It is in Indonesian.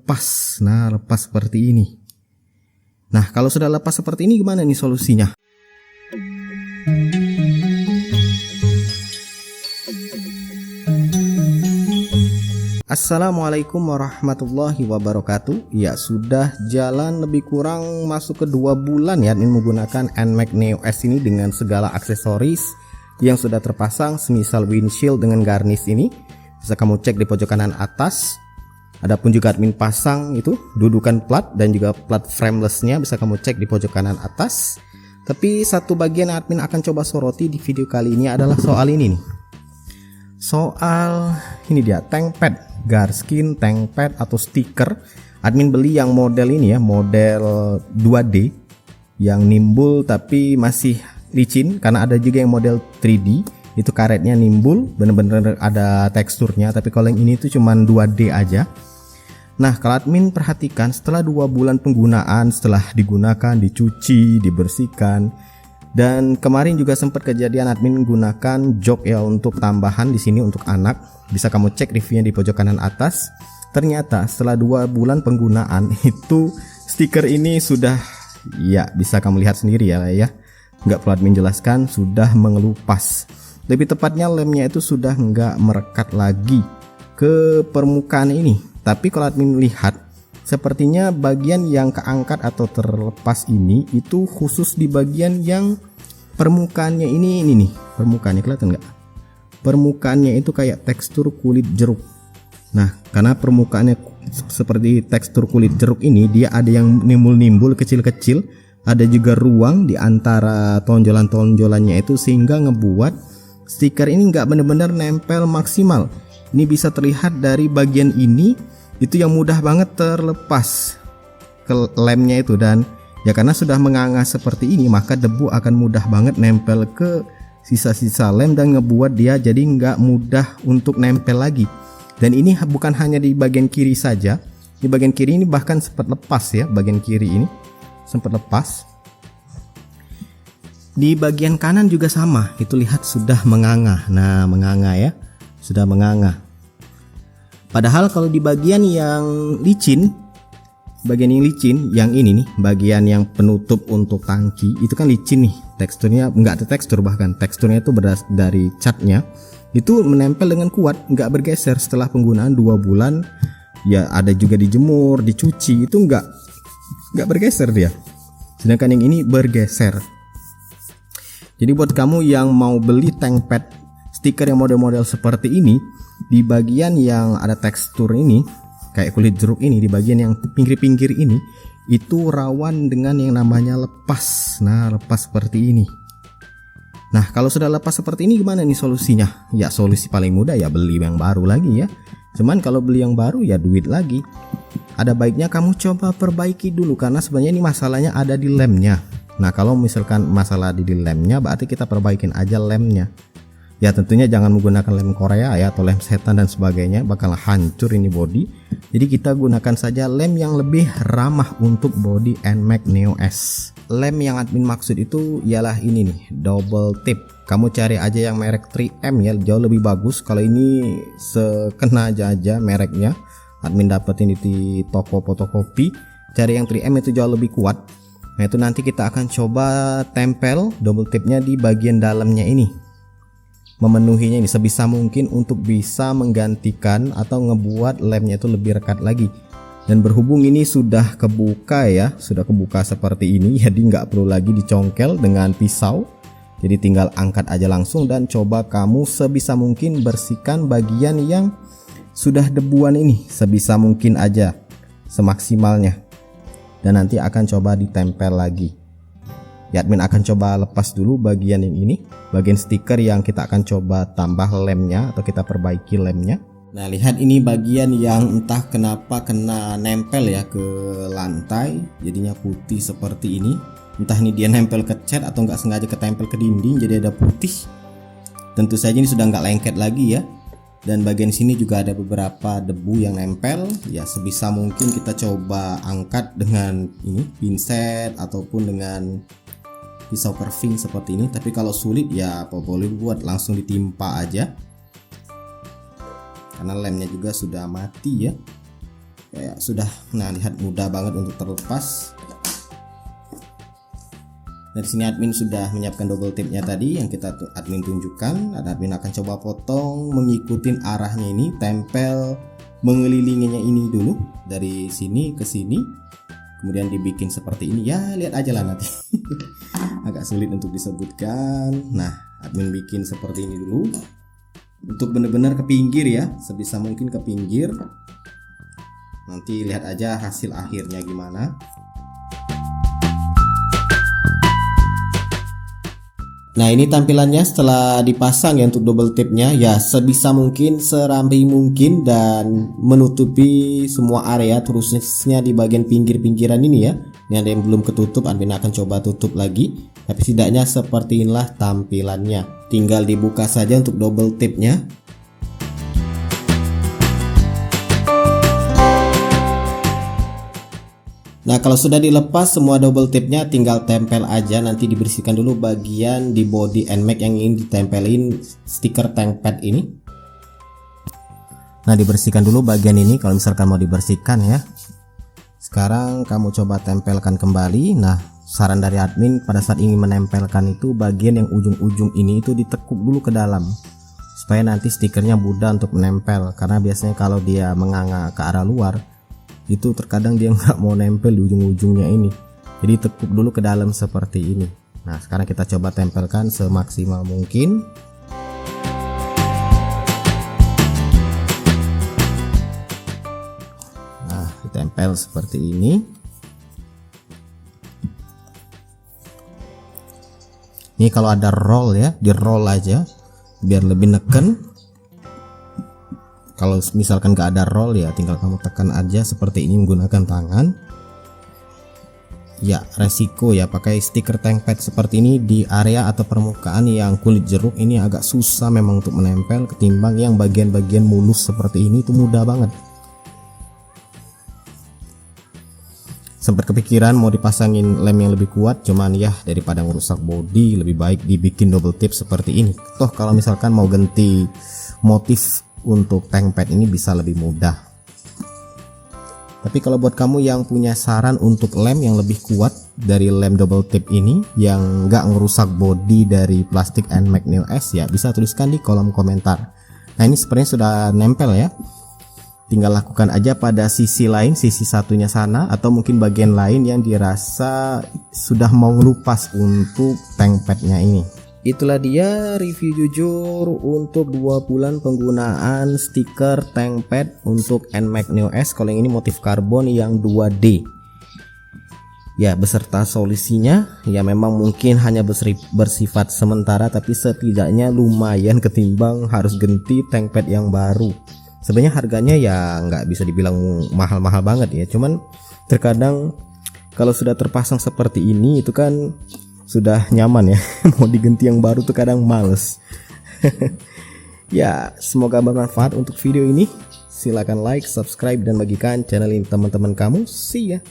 lepas. Nah, lepas seperti ini. Nah, kalau sudah lepas seperti ini gimana nih solusinya? Assalamualaikum warahmatullahi wabarakatuh. Ya, sudah jalan lebih kurang masuk ke 2 bulan ya admin menggunakan NMAX Neo S ini dengan segala aksesoris yang sudah terpasang, semisal windshield dengan garnish ini. Bisa kamu cek di pojok kanan atas. Adapun juga admin pasang itu dudukan plat dan juga plat framelessnya bisa kamu cek di pojok kanan atas. Tapi satu bagian yang admin akan coba soroti di video kali ini adalah soal ini nih. Soal ini dia, tank pad, garskin, tank pad atau stiker. Admin beli yang model ini ya, model 2D yang nimbul tapi masih licin, karena ada juga yang model 3D itu karetnya nimbul, bener-bener ada teksturnya. Tapi kalau yang ini tuh cuman 2D aja. Nah, kalau admin perhatikan setelah 2 bulan penggunaan, setelah digunakan, dicuci, dibersihkan, dan kemarin juga sempat kejadian admin menggunakan jok ya untuk tambahan di sini untuk anak. Bisa kamu cek reviewnya di pojok kanan atas. Ternyata setelah 2 bulan penggunaan itu stiker ini sudah, ya bisa kamu lihat sendiri ya. Nggak perlu admin jelaskan, sudah mengelupas. Lebih tepatnya lemnya itu sudah nggak merekat lagi ke permukaan ini. Tapi kalau admin lihat, sepertinya bagian yang keangkat atau terlepas ini itu khusus di bagian yang permukaannya ini nih. Permukaannya kelihatan nggak? Permukaannya itu kayak tekstur kulit jeruk. Nah, karena permukaannya seperti tekstur kulit jeruk ini, dia ada yang nimbul-nimbul kecil-kecil, ada juga ruang di antara tonjolan-tonjolannya itu, sehingga ngebuat stiker ini nggak benar-benar nempel maksimal. Ini bisa terlihat dari bagian ini, itu yang mudah banget terlepas ke lemnya itu. Dan ya karena sudah menganga seperti ini, maka debu akan mudah banget nempel ke sisa-sisa lem dan ngebuat dia jadi nggak mudah untuk nempel lagi. Dan ini bukan hanya di bagian kiri saja, di bagian kiri ini bahkan sempat lepas ya, bagian kiri ini sempat lepas. Di bagian kanan juga sama, itu lihat sudah menganga. Nah, menganga ya, sudah menganga. Padahal kalau di bagian yang licin, yang ini nih, bagian yang penutup untuk tangki, itu kan licin nih, teksturnya nggak ada tekstur, bahkan teksturnya itu dari catnya itu menempel dengan kuat, nggak bergeser. Setelah penggunaan 2 bulan ya, ada juga dijemur, dicuci, itu nggak bergeser dia. Sedangkan yang ini bergeser. Jadi buat kamu yang mau beli tank pad stiker yang model-model seperti ini, di bagian yang ada tekstur ini kayak kulit jeruk ini, di bagian yang pinggir-pinggir ini, itu rawan dengan yang namanya lepas. Nah, lepas seperti ini. Nah, kalau sudah lepas seperti ini gimana nih solusinya? Ya, solusi paling mudah ya beli yang baru lagi ya. Cuman kalau beli yang baru ya duit lagi. Ada baiknya kamu coba perbaiki dulu, karena sebenarnya ini masalahnya ada di lemnya. Nah, kalau misalkan masalah di lemnya, berarti kita perbaikin aja lemnya. Ya tentunya jangan menggunakan lem Korea ya, atau lem setan dan sebagainya, bakal hancur ini body. Jadi kita gunakan saja lem yang lebih ramah untuk body NMAX Neo S. Lem yang admin maksud itu ialah ini nih, double tip. Kamu cari aja yang merek 3M ya, jauh lebih bagus. Kalau ini sekena aja mereknya, admin dapetin di toko fotokopi. Cari yang 3M itu jauh lebih kuat. Nah, itu nanti kita akan coba tempel double tipnya di bagian dalamnya ini, memenuhinya ini sebisa mungkin untuk bisa menggantikan atau ngebuat lemnya itu lebih rekat lagi. Dan berhubung ini sudah kebuka ya, sudah kebuka seperti ini, jadi nggak perlu lagi dicongkel dengan pisau. Jadi tinggal angkat aja langsung dan coba kamu sebisa mungkin bersihkan bagian yang sudah debuan ini sebisa mungkin aja, semaksimalnya. Dan nanti akan coba ditempel lagi. Ya, admin akan coba lepas dulu bagian yang ini, bagian stiker yang kita akan coba tambah lemnya atau kita perbaiki lemnya. Nah, lihat ini bagian yang entah kenapa kena nempel ya ke lantai, jadinya putih seperti ini. Entah ini dia nempel ke cat atau nggak sengaja ketempel ke dinding, jadi ada putih. Tentu saja ini sudah nggak lengket lagi ya. Dan bagian sini juga ada beberapa debu yang nempel. Ya, sebisa mungkin kita coba angkat dengan ini pinset ataupun dengan pisau curving seperti ini. Tapi kalau sulit ya apa boleh buat, langsung ditimpa aja, karena lemnya juga sudah mati ya. Ya, sudah. Nah, lihat mudah banget untuk terlepas. Dari sini admin sudah menyiapkan double tape-nya tadi yang admin tunjukkan. Admin akan coba potong mengikuti arahnya ini, tempel mengelilinginya ini dulu dari sini ke sini. Kemudian dibikin seperti ini. Ya, lihat aja lah nanti. Agak sulit untuk disebutkan. Nah, admin bikin seperti ini dulu. Untuk benar-benar ke pinggir ya, sebisa mungkin ke pinggir. Nanti lihat aja hasil akhirnya gimana. Nah, ini tampilannya setelah dipasang ya untuk double tape-nya. Ya, sebisa mungkin, serapi mungkin dan menutupi semua area, terusnya di bagian pinggir-pinggiran ini ya. Ini ada yang belum ketutup, admin akan coba tutup lagi. Tapi setidaknya seperti inilah tampilannya. Tinggal dibuka saja untuk double tape-nya. Nah, kalau sudah dilepas semua double tape-nya, tinggal tempel aja. Nanti dibersihkan dulu bagian di body NMAX yang ingin ditempelin stiker tank pad ini. Nah, dibersihkan dulu bagian ini kalau misalkan mau dibersihkan ya. Sekarang kamu coba tempelkan kembali. Nah, saran dari admin pada saat ingin menempelkan itu bagian yang ujung-ujung ini itu ditekuk dulu ke dalam, supaya nanti stikernya mudah untuk menempel. Karena biasanya kalau dia menganga ke arah luar, itu terkadang dia nggak mau nempel di ujung-ujungnya ini. Jadi tekuk dulu ke dalam seperti ini. Nah, sekarang kita coba tempelkan semaksimal mungkin. Nah, ditempel seperti ini. Ini kalau ada roll ya, di roll aja biar lebih neken. Kalau misalkan gak ada roll ya tinggal kamu tekan aja seperti ini menggunakan tangan. Ya, resiko ya pakai stiker tank pad seperti ini di area atau permukaan yang kulit jeruk ini agak susah memang untuk menempel, ketimbang yang bagian-bagian mulus seperti ini itu mudah banget. Sempat kepikiran mau dipasangin lem yang lebih kuat, cuman ya daripada ngerusak body lebih baik dibikin double tape seperti ini. Toh kalau misalkan mau ganti motif untuk tank pad ini bisa lebih mudah. Tapi kalau buat kamu yang punya saran untuk lem yang lebih kuat dari lem double tape ini yang nggak ngerusak body dari plastik NMAX Neo S, ya bisa tuliskan di kolom komentar. Nah, ini sebenarnya sudah nempel ya. Tinggal lakukan aja pada sisi lain, sisi satunya sana, atau mungkin bagian lain yang dirasa sudah mau ngelupas untuk tank padnya ini. Itulah dia review jujur untuk 2 bulan penggunaan stiker tank pad untuk NMAX Neo S. Kalau yang ini motif karbon yang 2D ya, beserta solusinya ya, memang mungkin hanya bersifat sementara, tapi setidaknya lumayan ketimbang harus ganti tank pad yang baru. Sebenarnya harganya ya nggak bisa dibilang mahal-mahal banget ya, cuman terkadang kalau sudah terpasang seperti ini itu kan sudah nyaman ya. Mau diganti yang baru tuh kadang males. Ya, semoga bermanfaat untuk video ini. Silahkan like, subscribe, dan bagikan channel ini teman-teman kamu. See ya.